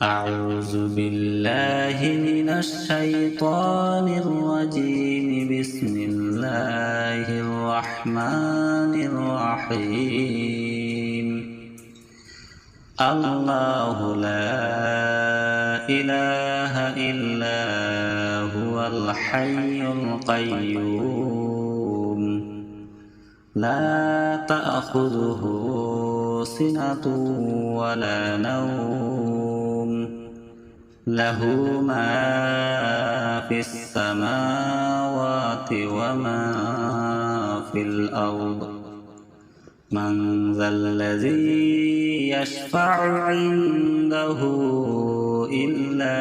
أعوذ بالله من الشيطان الرجيم. بسم الله الرحمن الرحيم. الله لا إله إلا هو الحي القيوم لا تأخذه سنة ولا نوم له ما في السماوات وما في الأرض من ذا الذي يشفع عنده إلا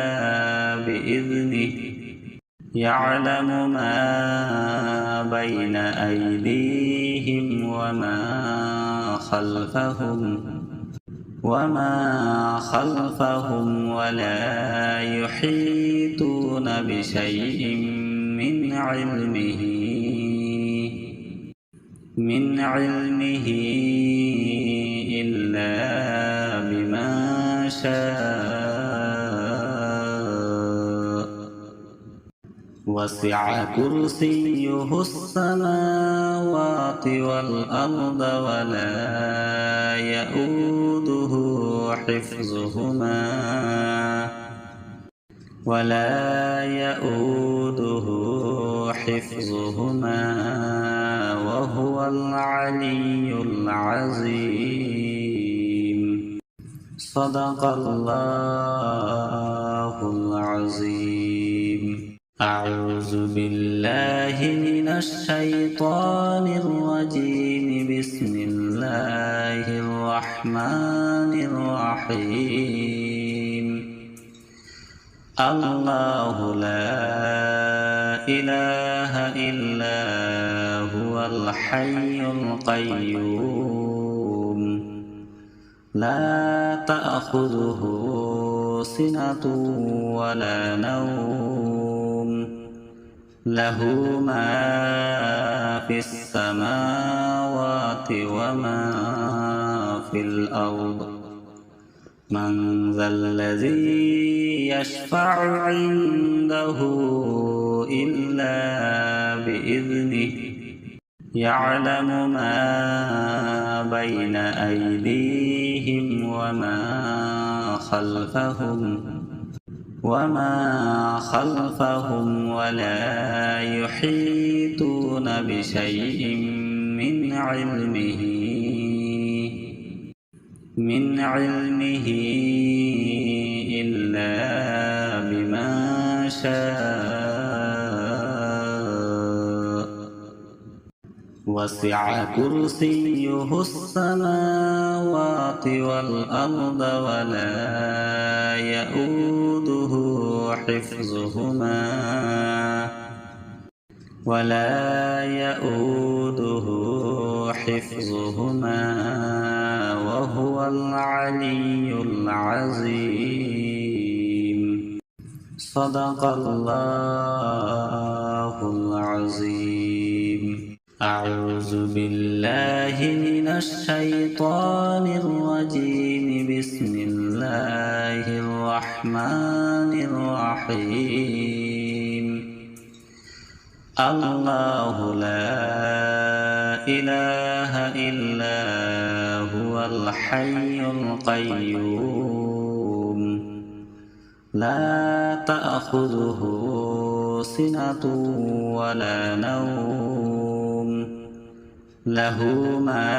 بإذنه يعلم ما بين أيديهم وما خلفهم ولا يحيطون بشيء من علمه إلا بما شاء. وسع كرسيه السماوات والأرض ولا يؤوده حفظهما وهو العلي العظيم. صدق الله العظيم. أعوذ بالله من الشيطان الرجيم. بسم الله الرحمن الرحيم. الله لا إله إلا هو الحي القيوم لا تأخذه سنة ولا نوم له ما في السماوات وما في الأرض من ذا الذي يشفع عنده إلا بإذنه يعلم ما بين أيديهم وما خلفهم ولا يحيطون بشيء من علمه إلا بما شاء. وسع كرسيه السماوات والأرض ولا يؤوده حفظهما وهو العلي العظيم. صدق الله العظيم. أعوذ بالله من الشيطان الرجيم. بسم الله الرحمن الرحيم. الله لا إله إلا هو الحي القيوم لا تأخذه سنة ولا نوم له ما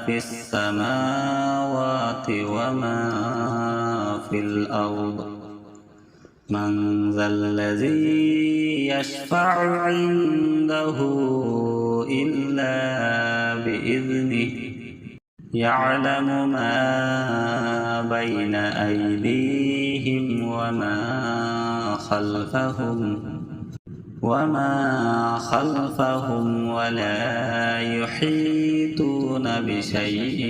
في السماوات وما في الأرض من ذا الذي يشفع عنده إلا بإذنه يعلم ما بين أيديهم وما خلفهم ولا يحيطون بشيء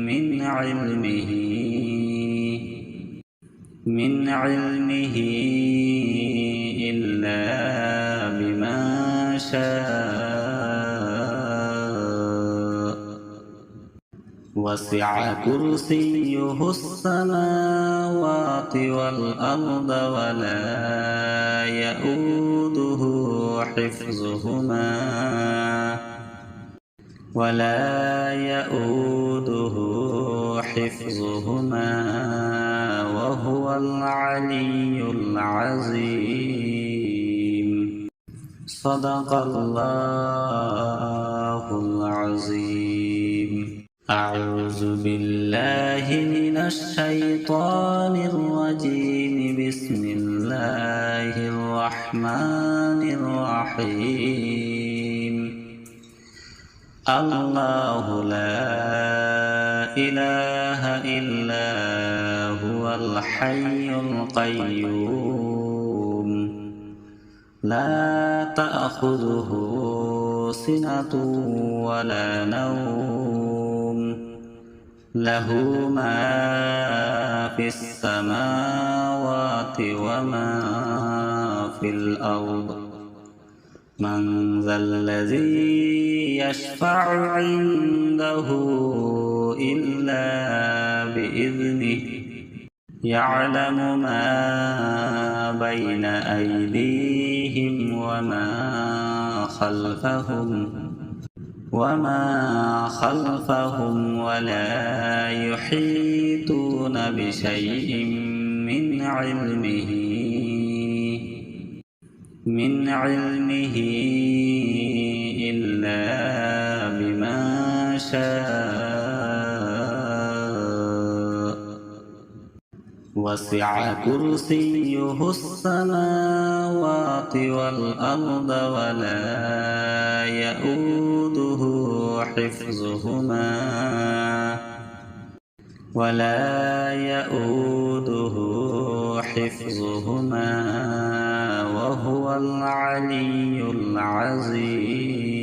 من علمه إلا بما شاء. وسع كرسيه السماوات والأرض ولا يؤوده حفظهما وهو العلي العظيم. صدق الله العظيم. أعوذ بالله من الشيطان الرجيم. بسم الله الرحمن الرحيم. الله لا إله إلا هو الحي القيوم لا تأخذه سنة ولا نوم له ما في السماوات وما في الأرض. من ذا الذي يشفع عنده إلا بإذنه يعلم ما بين أيديهم وما خلفهم ولا يحيطون بشيء من علمه إلا بما شاء. وسع كرسيه السماوات والأرض ولا يؤوده حفظهما وهو العلي العظيم.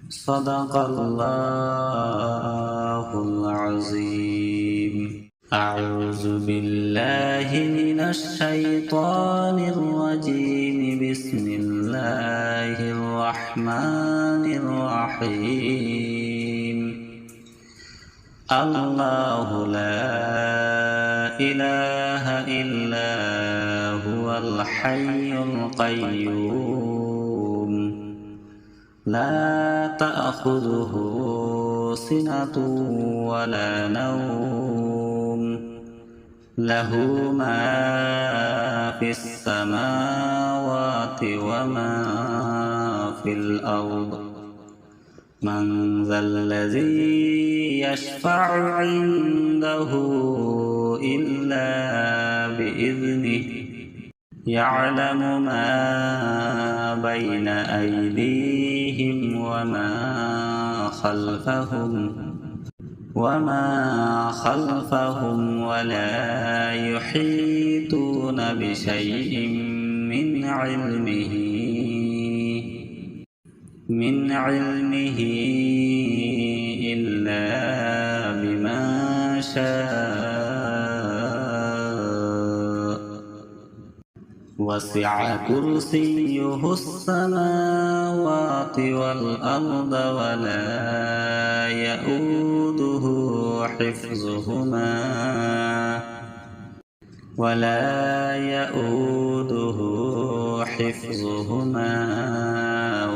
صدق الله العظيم. أعوذ بالله من الشيطان الرجيم. بسم الله الرحمن الرحيم. الله لا إله إلا هو الحي القيوم لا تأخذه سنة ولا نوم له ما في السماوات وما في الأرض. من ذا الذي يشفع عنده إلا بإذنه يعلم ما بين أيديهم وما خلفهم ولا يحيطون بشيء من علمه إلا بما شاء. وسع كرسيه السماوات والأرض ولا يؤوده حفظهما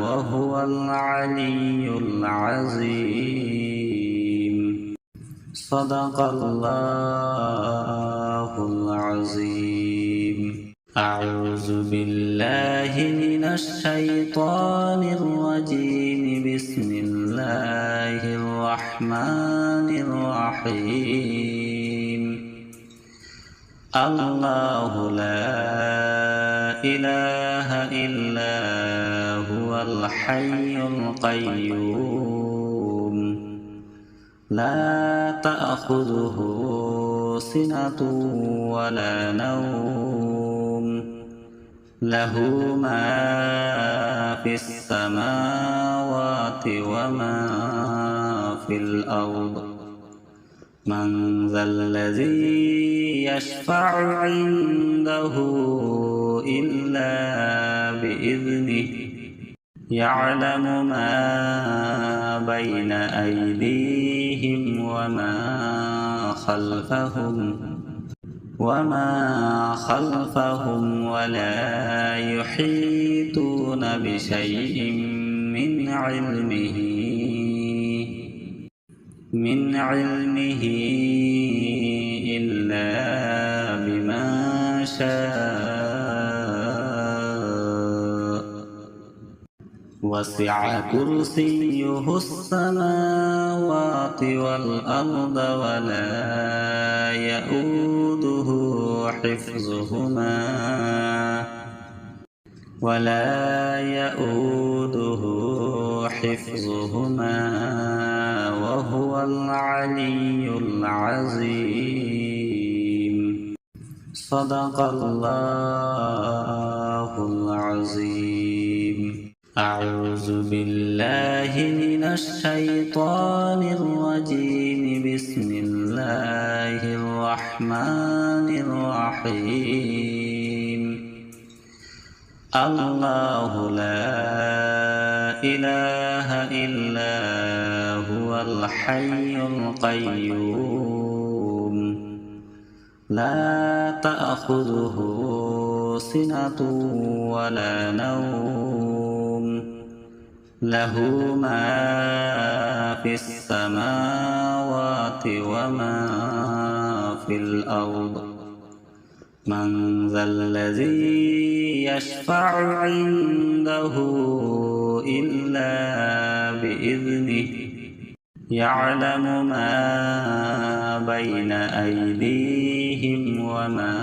وهو العلي العظيم. صدق الله العظيم. أعوذ بالله من الشيطان الرجيم. بسم الله الرحمن الرحيم. الله لا إله إلا هو الحي القيوم لا تأخذه سنة ولا نوم له ما في السماوات وما في الأرض. من ذا الذي يشفع عنده إلا بإذنه يعلم ما بين أيديهم وما وما خلفهم ولا يحيطون بشيء من علمه إلا بما شاء وسع كرسيه السماوات والأرض ولا يؤوده حفظهما وهو العلي العظيم. صدق الله العظيم. أعوذ بالله من الشيطان الرجيم. بسم الله الرحمن الرحيم. الله لا إله إلا هو الحي القيوم لا تأخذه سنة ولا نوم له ما في السماوات وما في الأرض. من ذا الذي يشفع عنده إلا بإذنه يعلم ما بين أيديهم وما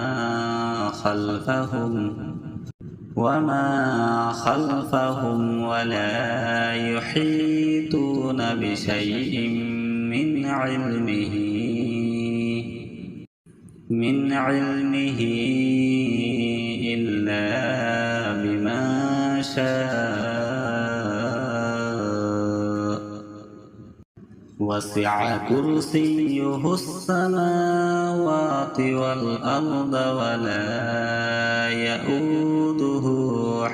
خلفهم ولا يحيطون بشيء من علمه إلا بما شاء وسع كرسيه السماوات والأرض ولا يؤوده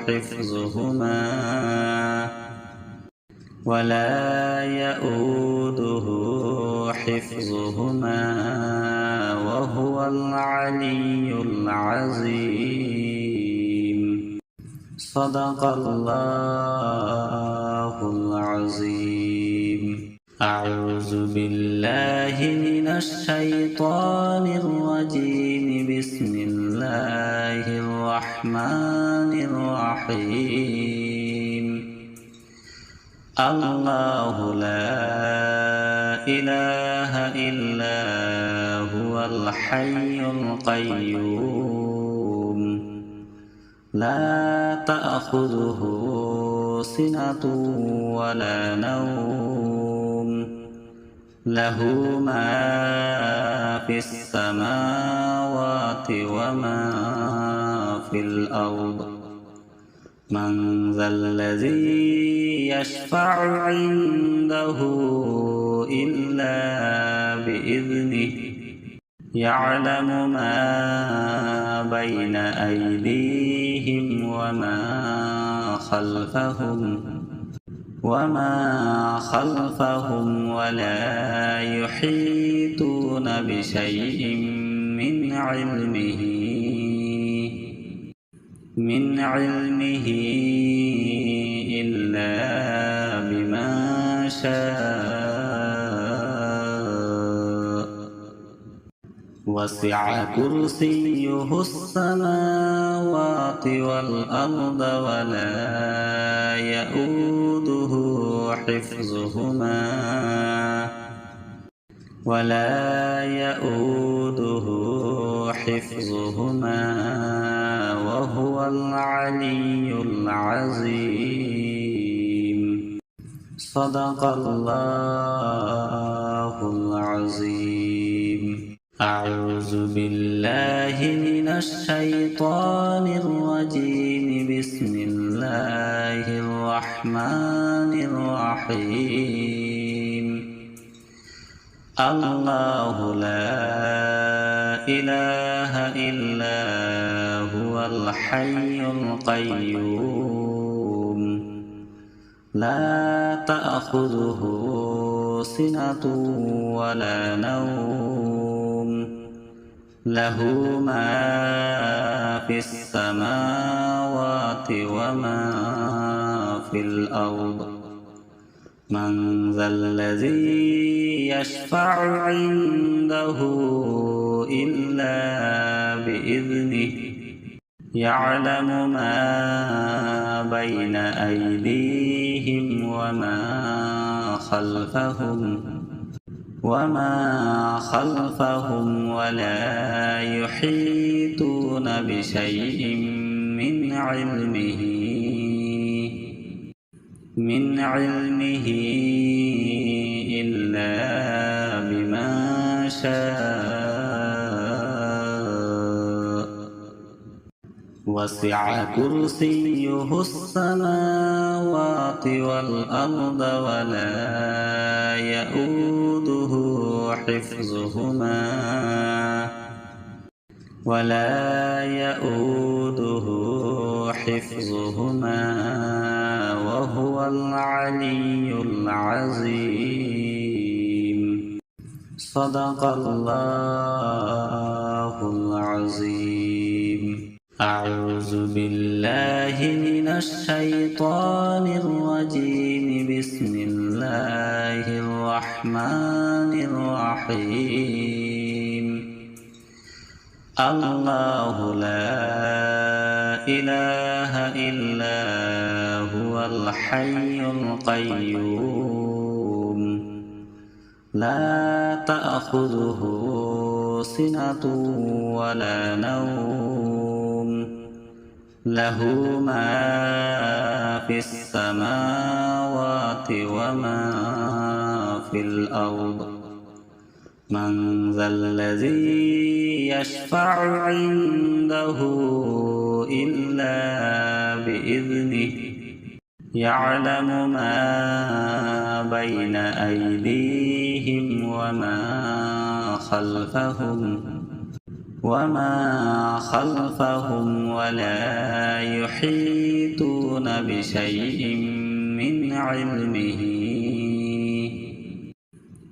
حفظهما وهو العلي العظيم. صدق الله العظيم. أعوذ بالله من الشيطان الرجيم. بسم الله الرحمن الرحيم. الله لا إله إلا هو الحي القيوم لا تأخذه سنة ولا نوم له ما في السماوات وما في الأرض. من ذا الذي يشفع عنده إلا بإذنه يعلم ما بين أيديهم وما خلفهم ولا يحيطون بشيء من علمه إلا بما شاء وسع كرسيه السماوات والأرض ولا يؤوده حفظهما وهو العلي العظيم. صدق الله العظيم. أعوذ بالله من الشيطان الرجيم. بسم الله الرحمن الرحيم. الله لا إله إلا هو الحي القيوم لا تأخذه سنة ولا نوم له ما في السماوات وما في الأرض من ذا الذي يشفع عنده إلا بإذنه يعلم ما بين أيديهم وما خلفهم ولا يحيطون بشيء من علمه إلا بما شاء وسع كرسيه السماوات والأرض ولا يؤوده حفظهما وهو العلي العظيم صدق الله العظيم أعوذ بالله من الشيطان الرجيم بسم الله الرحمن الرحيم الله لا إله إلا هو الحي القيوم لا تأخذه سنة ولا نوم له ما في السماوات وما في الأرض من ذا الذي يشفع عنده إلا بإذنه يعلم ما بين أيديهم وما خلفهم ولا يحيطون بشيء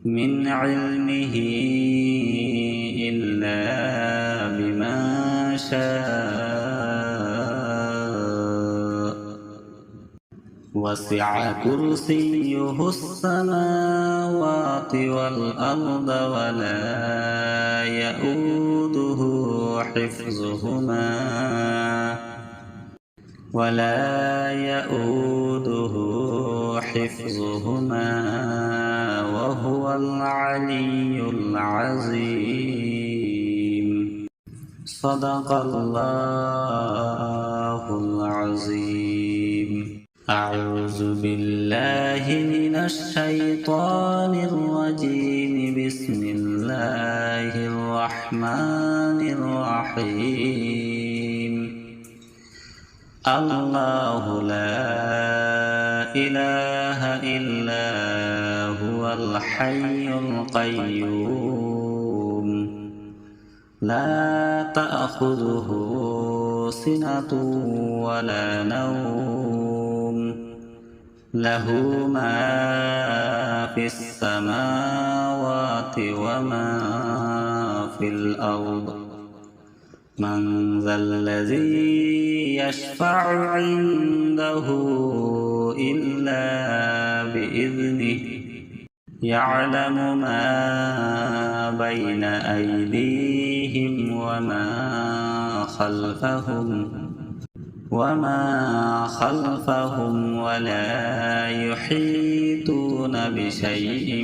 من علمه إلا بما شاء وسع كرسيه السماوات والأرض ولا يؤوده حفظهما وهو العلي العظيم صدق الله العظيم أعوذ بالله من الشيطان الرجيم بسم الله الرحمن الرحيم الله لا إله إلا هو الحي القيوم لا تأخذه سنة ولا نوم له ما في السماوات وما في الأرض من ذا الذي يشفع عنده إلا بإذنه يعلم ما بين أيديهم وما خلفهم ولا يحيطون بشيء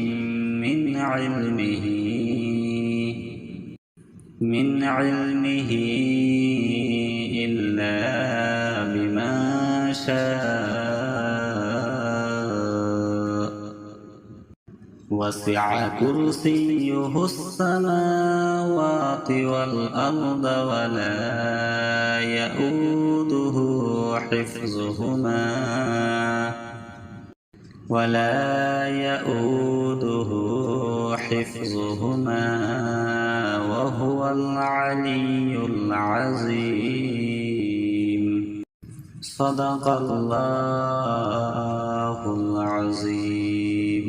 من علمه إلا بما شاء وسع كرسيه السماوات والأرض ولا يؤوده حفظهما وهو العلي العظيم صدق الله العظيم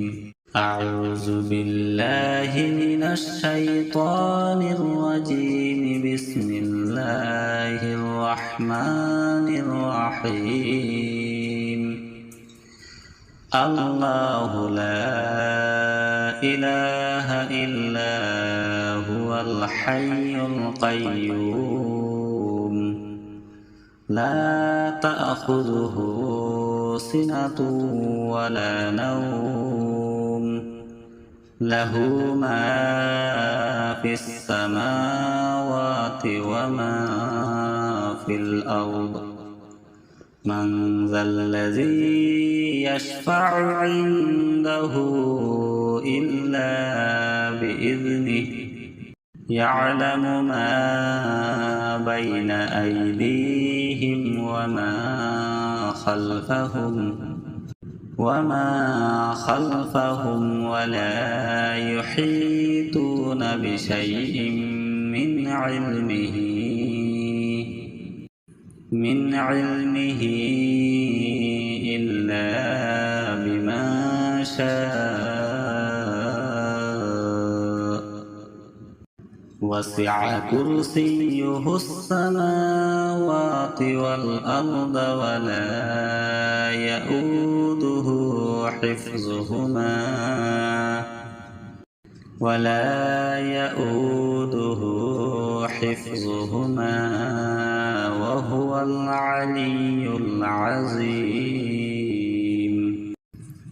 أعوذ بالله من الشيطان الرجيم. بسم الله الرحمن الرحيم. الله لا إله إلا هو الحي القيوم لا تأخذه سنة ولا نوم له ما في السماوات وما في الأرض من ذا الذي يشفع عنده إلا بإذنه يعلم ما بين أيديهم وما خلفهم ولا يحيطون بشيء من علمه إلا بما شاء وسع كرسيه السماوات والأرض ولا يئوده حفظهما وهو العلي العظيم.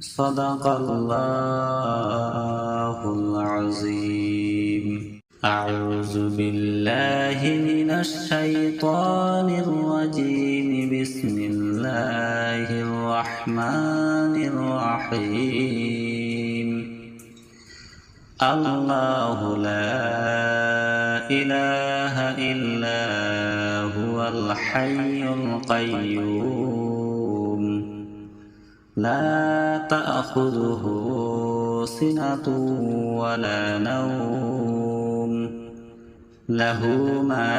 صدق الله العظيم. أعوذ بالله من الشيطان الرجيم. بسم الله الرحمن الرحيم. الله لا إله إلا هو الحي القيوم لا تأخذه سنة ولا نوم له ما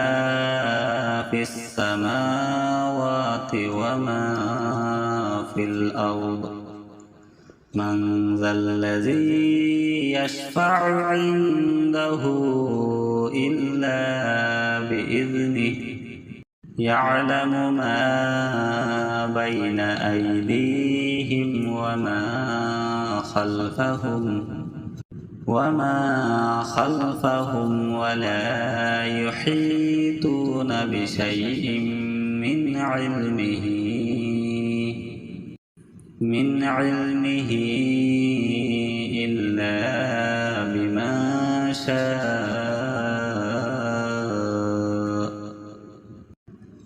في السماوات وما في الأرض من ذا الذي يشفع عنده إلا بإذنه يعلم ما بين أيديهم وما خلفهم ولا يحيطون بشيء من علمه إلا بما شاء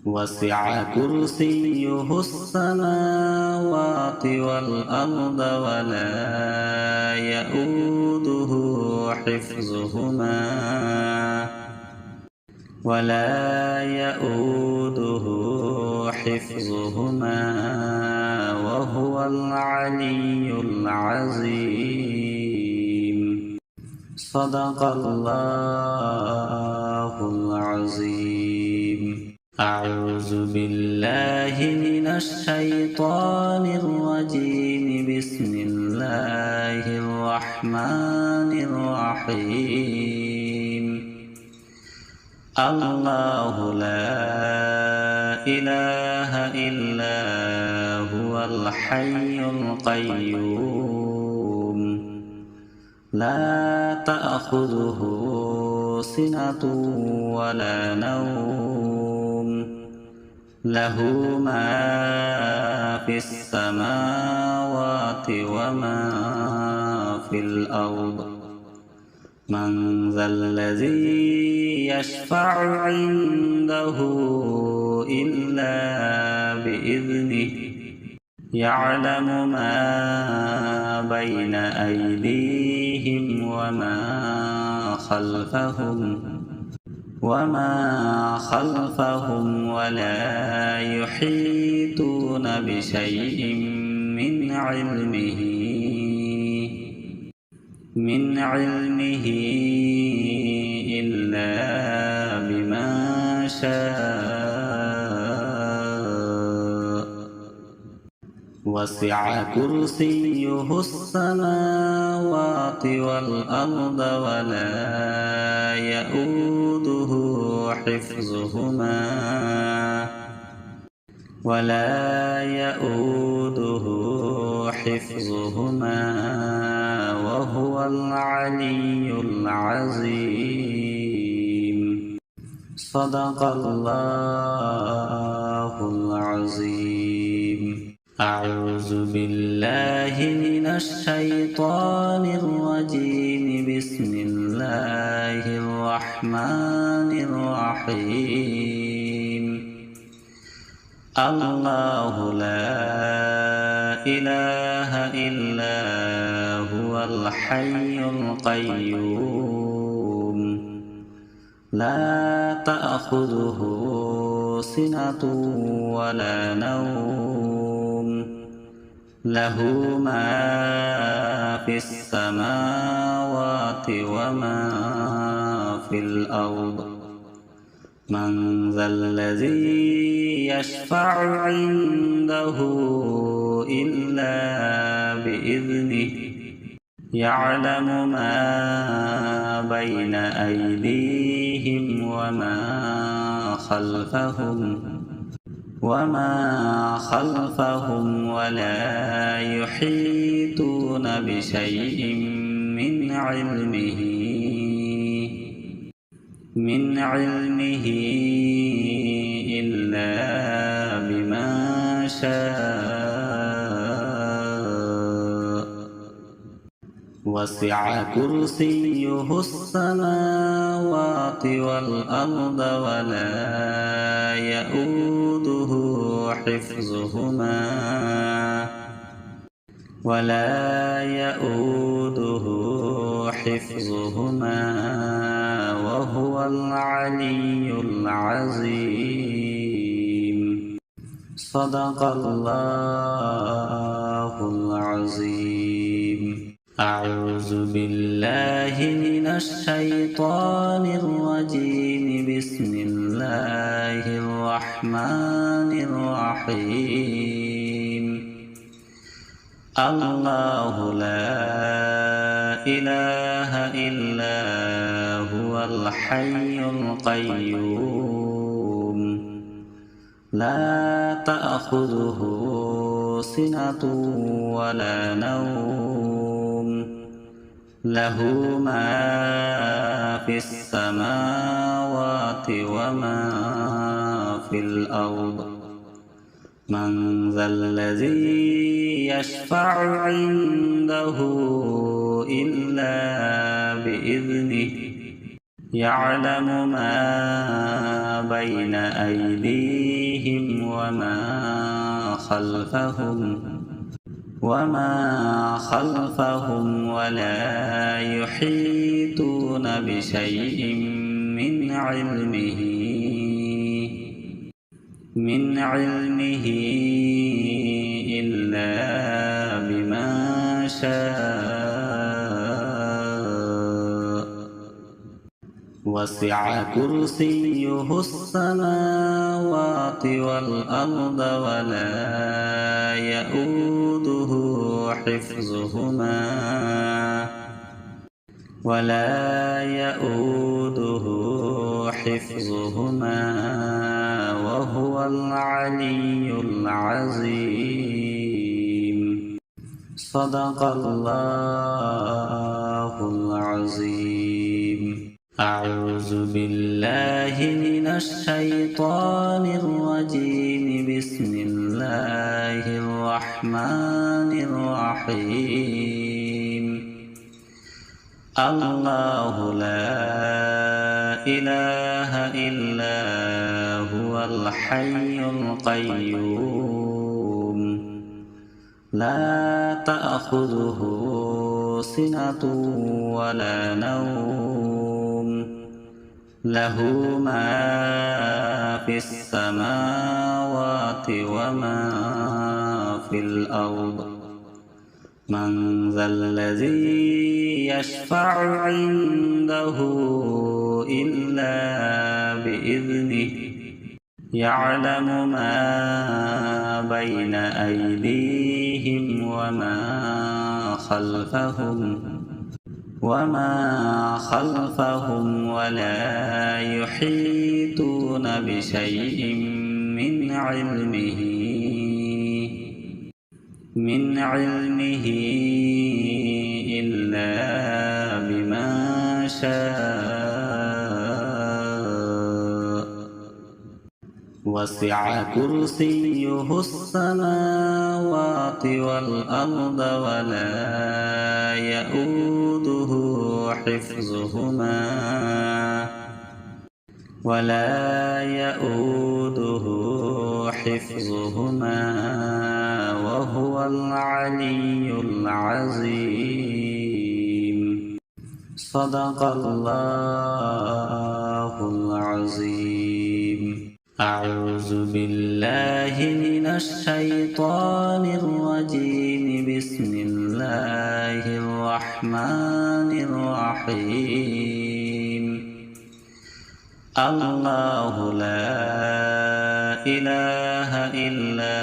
وسع كرسيه السماوات والأرض ولا يئوده حفظهما وهو العلي العظيم. صدق الله العظيم. أعوذ بالله من الشيطان الرجيم. بسم الله الرحمن الرحيم. الله لا إله إلا هو الحي القيوم لا تأخذه سنة ولا نوم له ما في السماوات وما في الأرض من ذا الذي يشفع عنده إلا بإذنه يعلم ما بين أيديهم وما خلفهم ولا يحيطون بشيء من علمه إلا بما شاء وسع كرسيه السماوات السماوات والأرض ولا يؤوده حفظهما وهو العلي العظيم. صدق الله العظيم. أعوذ بالله من الشيطان الرجيم. بسم الله الرحمن الرحيم. الله لا إله إلا هو الحي القيوم لا تأخذه سنة ولا نوم له ما في السماوات وما في الأرض. من ذا الذي يشفع عنده إلا بإذنه يعلم ما بين أيديهم وما خلفهم ولا يحيطون بشيء من علمه إلا بما شاء. وسع كرسيه السماوات والأرض ولا يؤوده حفظهما وهو العلي العظيم. صدق الله العظيم. أعوذ بالله من الشيطان الرجيم. بسم الله الرحمن الرحيم. الله لا إله إلا هو الحي القيوم لا تأخذه سنة ولا نوم له ما في السماوات وما في الأرض. من ذا الذي يشفع عنده إلا بإذنه يعلم ما بين أيديهم وما خلفهم ولا يحيطون بشيء من علمه إلا بما شاء. وسع كرسيه السماوات والأرض ولا يؤوده حفظهما وهو العلي العظيم. صدق الله العظيم. أعوذ بالله من الشيطان الرجيم. بسم الله الرحمن الرحيم. الله لا إله إلا هو الحي القيوم لا تأخذه سنة ولا نوم له ما في السماوات وما في الأرض. من ذا الذي يشفع عنده إلا بإذنه يعلم ما بين أيديهم وما خلفهم وما خلفهم ولا يحيطون بشيء من علمه إلا بما شاء وسع كرسيه السماوات والأرض ولا يؤوده حفظهما وهو العلي العظيم. صدق الله العظيم. أعوذ بالله من الشيطان الرجيم. بسم الله الرحمن الرحيم. الله لا إله إلا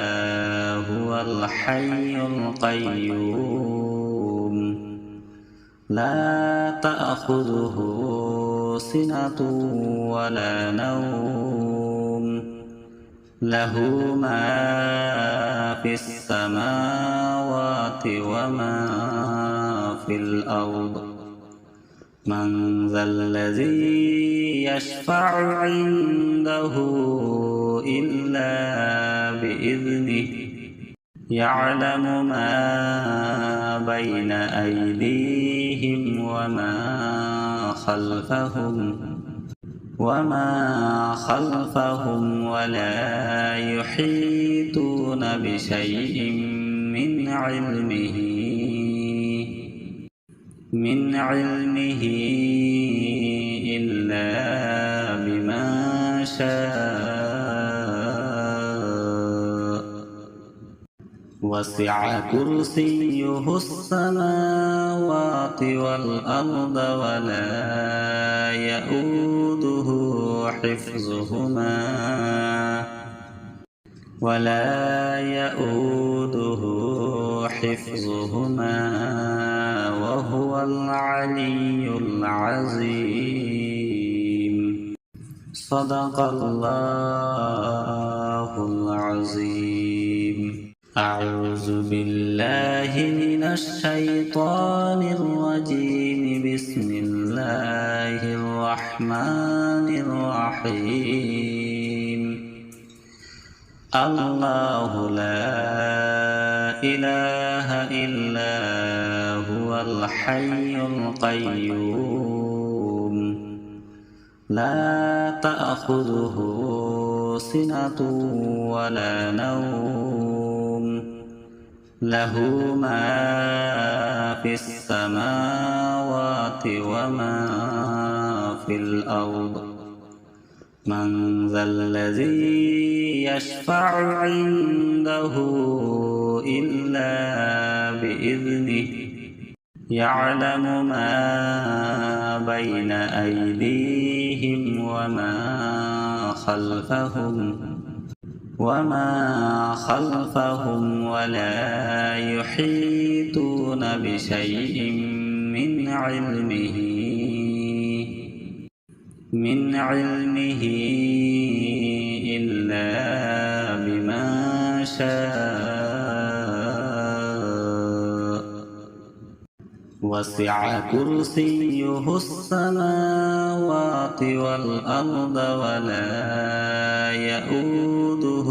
هو الحي القيوم لا تأخذه سنة ولا نوم له ما في السماوات وما في الأرض من ذا الذي يشفع عنده إلا بإذنه يعلم ما بين أيديهم وما خلفهم ولا يحيطون بشيء من علمه إلا بما شاء وسع كرسيه السماوات والأرض ولا يؤوده حفظهما وهو العلي العظيم. صدق الله العظيم. أعوذ بالله من الشيطان الرجيم. بسم الله الرحمن الرحيم. الله لا إله إلا هو الحي القيوم لا تأخذه سنة ولا نوم له ما في السماوات وما في الأرض من ذا الذي يشفع عنده إلا بإذنه يعلم ما بين أيديهم وما خلفهم ولا يحيطون بشيء من علمه إلا بما شاء وسع كرسيه السماوات والأرض ولا يؤوده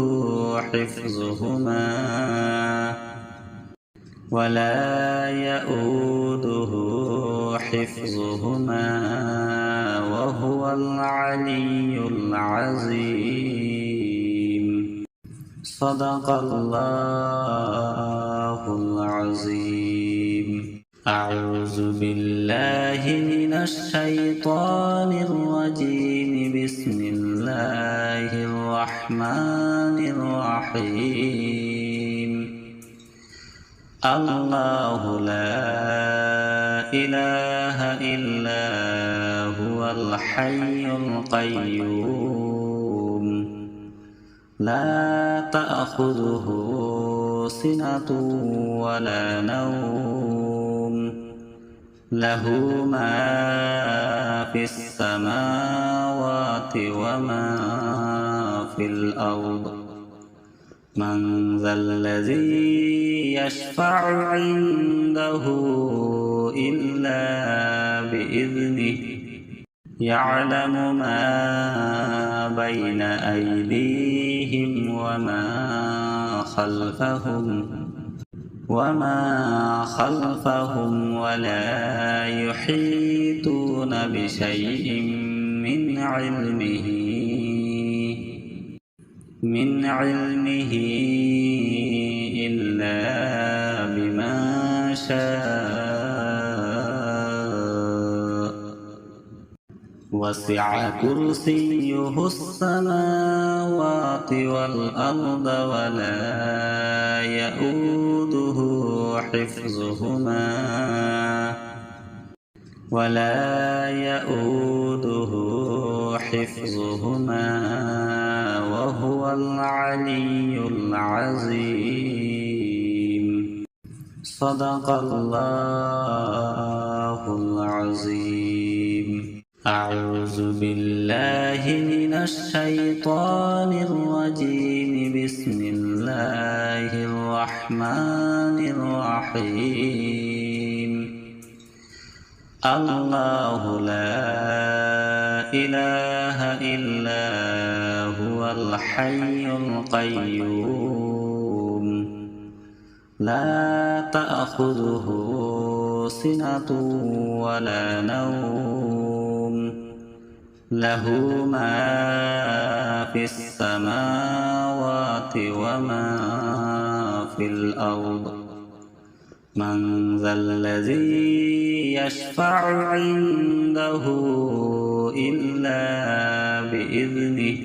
حفظهما وهو العلي العظيم. صدق الله العظيم. أعوذ بالله من الشيطان الرجيم. بسم الله الرحمن الرحيم. الله لا إله إلا هو الحي القيوم لا تأخذه سنة ولا نوم له ما في السماوات وما في الأرض من ذا الذي يشفع عنده إلا بإذنه يعلم ما بين أيديهم وما خلفهم ولا يحيطون بشيء من علمه إلا بما شاء وسع كرسيه السماوات والأرض ولا يؤوده حفظهما وهو العلي العظيم صدق الله العظيم أعوذ بالله من الشيطان الرجيم بسم الله الرحمن الرحيم الله لا إله إلا هو الحي القيوم لا تأخذه سنة ولا نوم له ما في السماوات وما في الأرض من ذا الذي يشفع عنده إلا بإذنه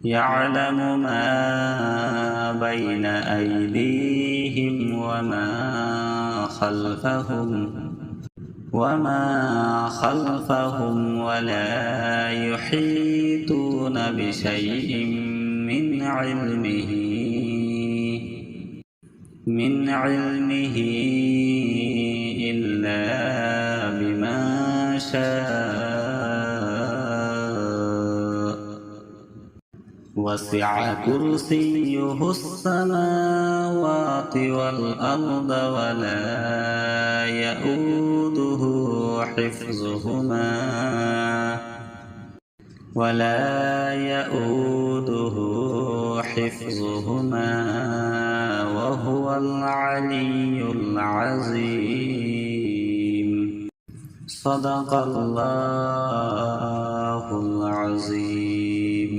يعلم ما بين أيديهم وما خلفهم ولا يحيطون بشيء من علمه إلا بما شاء وسع كرسيه السماوات والأرض ولا يؤوده حفظهما وهو العلي العظيم صدق الله العظيم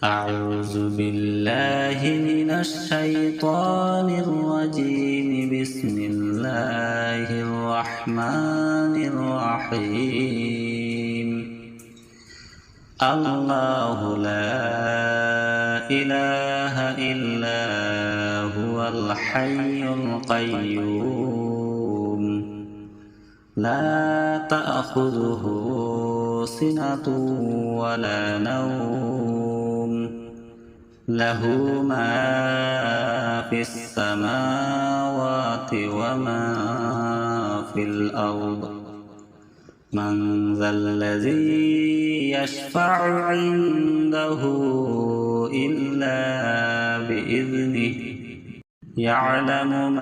أعوذ بالله من الشيطان الرجيم بسم الله الرحمن الرحيم الله لا إله إلا هو الحي القيوم لا تأخذه سنة ولا نوم له ما في السماوات وما في الأرض من ذا الذي يشفع عنده إلا بإذنه يعلم